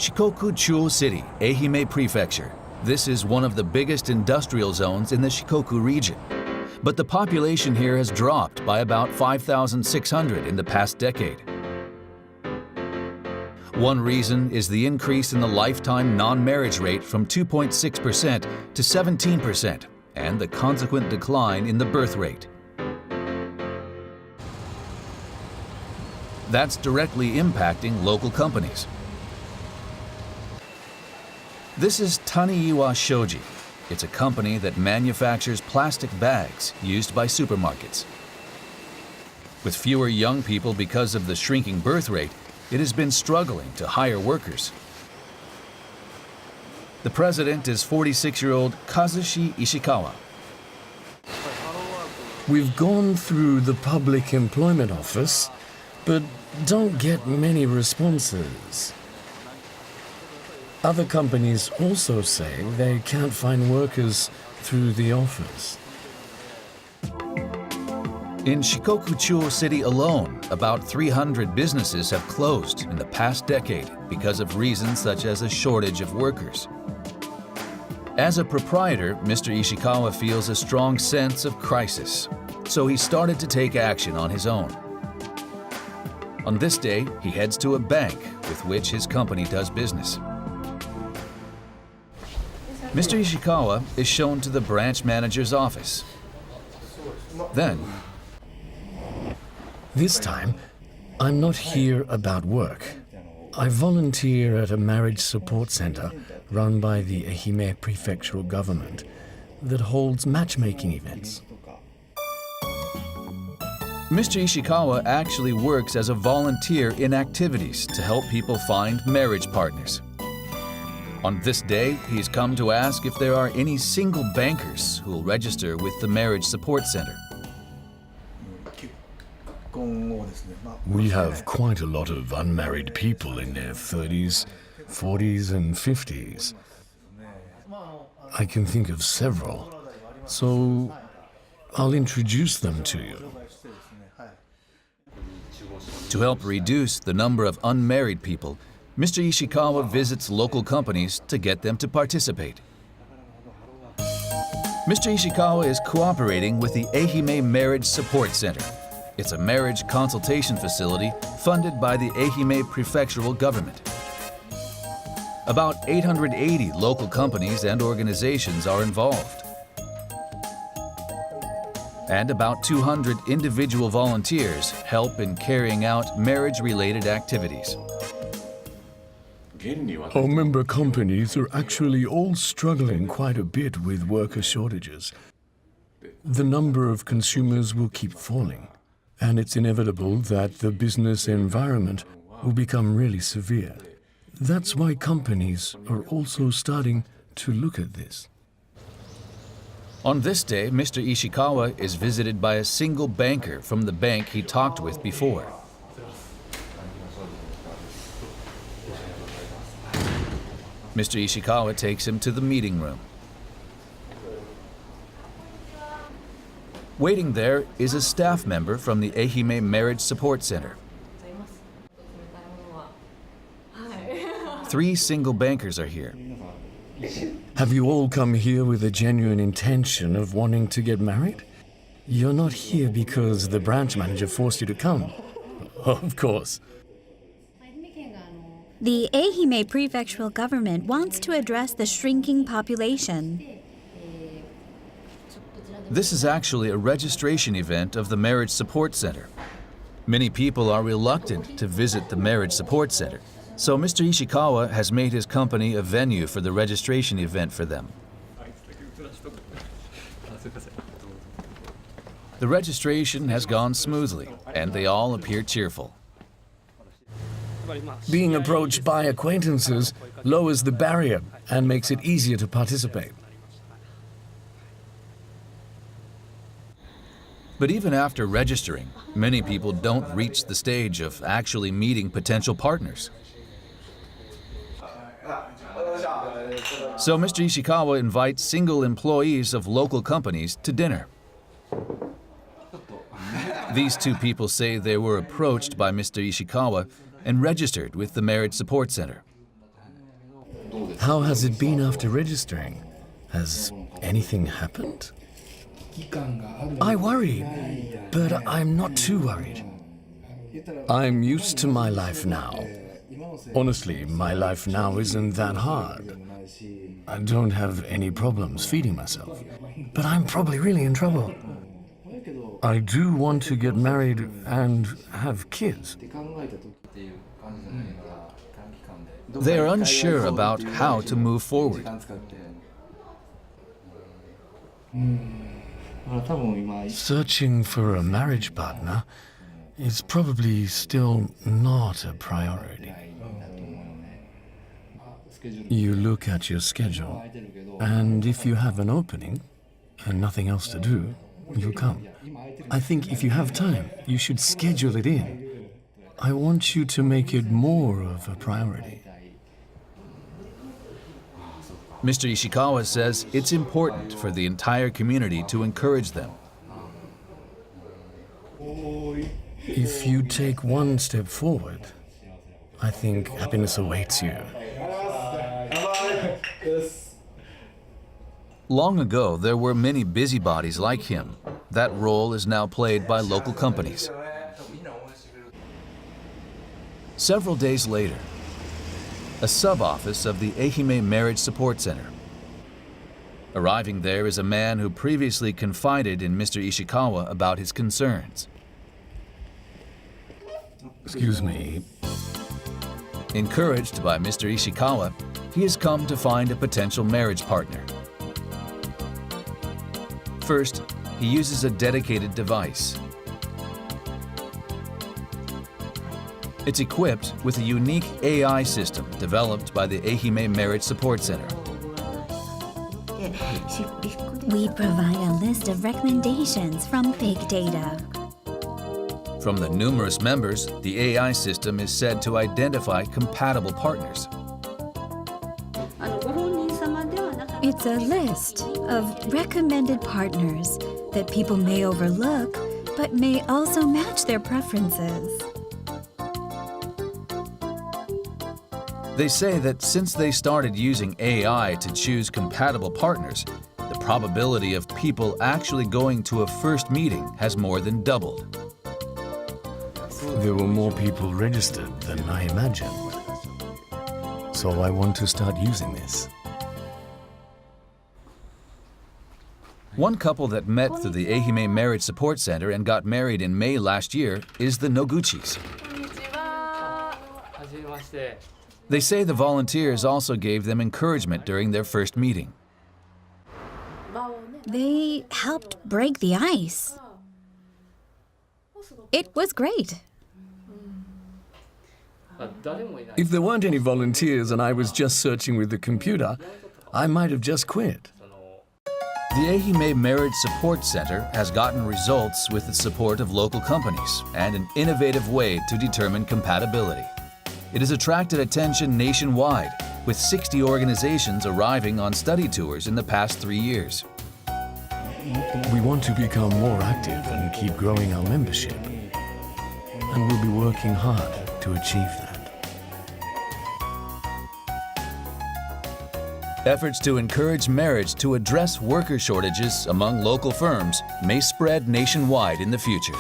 Shikoku Chuo City, Ehime Prefecture. This is one of the biggest industrial zones in the Shikoku region. But the population here has dropped by about 5,600 in the past decade. One reason is the increase in the lifetime non-marriage rate from 2.6% to 17%, and the consequent decline in the birth rate. That's directly impacting local companies. This is Tonia Shoji. It's a company that manufactures plastic bags used by supermarkets. With fewer young people because of the shrinking birth rate, it has been struggling to hire workers. The president is 46-year-old Kazushi Ishikawa. We've gone through the public employment office, but don't get many responses. Other companies also say they can't find workers through the office. In Shikoku Chuo City alone, about 300 businesses have closed in the past decade because of reasons such as a shortage of workers. As a proprietor, Mr. Ishikawa feels a strong sense of crisis, so he started to take action on his own. On this day, he heads to a bank with which his company does business. Mr. Ishikawa is shown to the branch manager's office. Then, this time, I'm not here about work. I volunteer at a marriage support center run by the Ehime prefectural government that holds matchmaking events. Mr. Ishikawa actually works as a volunteer in activities to help people find marriage partners. On this day, he's come to ask if there are any single bankers who will register with the Marriage Support Center. We have quite a lot of unmarried people in their 30s, 40s and 50s. I can think of several, so I'll introduce them to you. To help reduce the number of unmarried people, Mr. Ishikawa visits local companies to get them to participate. Mr. Ishikawa is cooperating with the Ehime Marriage Support Center. It's a marriage consultation facility funded by the Ehime prefectural government. About 880 local companies and organizations are involved. And about 200 individual volunteers help in carrying out marriage-related activities. Our member companies are actually all struggling quite a bit with worker shortages. The number of consumers will keep falling, and it's inevitable that the business environment will become really severe. That's why companies are also starting to look at this. On this day, Mr. Ishikawa is visited by a single banker from the bank he talked with before. Mr. Ishikawa takes him to the meeting room. Waiting there is a staff member from the Ehime Marriage Support Center. 3 single bankers are here. Have you all come here with a genuine intention of wanting to get married? You're not here because the branch manager forced you to come. Of course. The Ehime prefectural government wants to address the shrinking population. This is actually a registration event of the Marriage Support Center. Many people are reluctant to visit the Marriage Support Center, so Mr. Ishikawa has made his company a venue for the registration event for them. The registration has gone smoothly, and they all appear cheerful. Being approached by acquaintances lowers the barrier and makes it easier to participate. But even after registering, many people don't reach the stage of actually meeting potential partners. So Mr. Ishikawa invites single employees of local companies to dinner. These 2 people say they were approached by Mr. Ishikawa and registered with the Marriage Support Center. How has it been after registering? Has anything happened? I worry, but I'm not too worried. I'm used to my life now. Honestly, my life now isn't that hard. I don't have any problems feeding myself, but I'm probably really in trouble. I do want to get married and have kids. They are unsure about how to move forward. Searching for a marriage partner is probably still not a priority. You look at your schedule, and if you have an opening and nothing else to do, you'll come. I think if you have time, you should schedule it in. I want you to make it more of a priority. Mr. Ishikawa says it's important for the entire community to encourage them. If you take one step forward, I think happiness awaits you. Long ago, there were many busybodies like him. That role is now played by local companies. Several days later, a sub-office of the Ehime Marriage Support Center. Arriving there is a man who previously confided in Mr. Ishikawa about his concerns. Excuse me. Encouraged by Mr. Ishikawa, he has come to find a potential marriage partner. First, he uses a dedicated device. It's equipped with a unique AI system developed by the Ehime Marriage Support Center. We provide a list of recommendations from big data. From the numerous members, the AI system is said to identify compatible partners. It's a list of recommended partners that people may overlook, but may also match their preferences. They say that since they started using AI to choose compatible partners, the probability of people actually going to a first meeting has more than doubled. There were more people registered than I imagined. So I want to start using this. One couple that met through the Ehime Marriage Support Center and got married in May last year is the Noguchis. They say the volunteers also gave them encouragement during their first meeting. They helped break the ice. It was great. If there weren't any volunteers and I was just searching with the computer, I might have just quit. The Ehime Marriage Support Center has gotten results with the support of local companies and an innovative way to determine compatibility. It has attracted attention nationwide, with 60 organizations arriving on study tours in the past 3 years. We want to become more active and keep growing our membership. And we'll be working hard to achieve that. Efforts to encourage marriage to address worker shortages among local firms may spread nationwide in the future.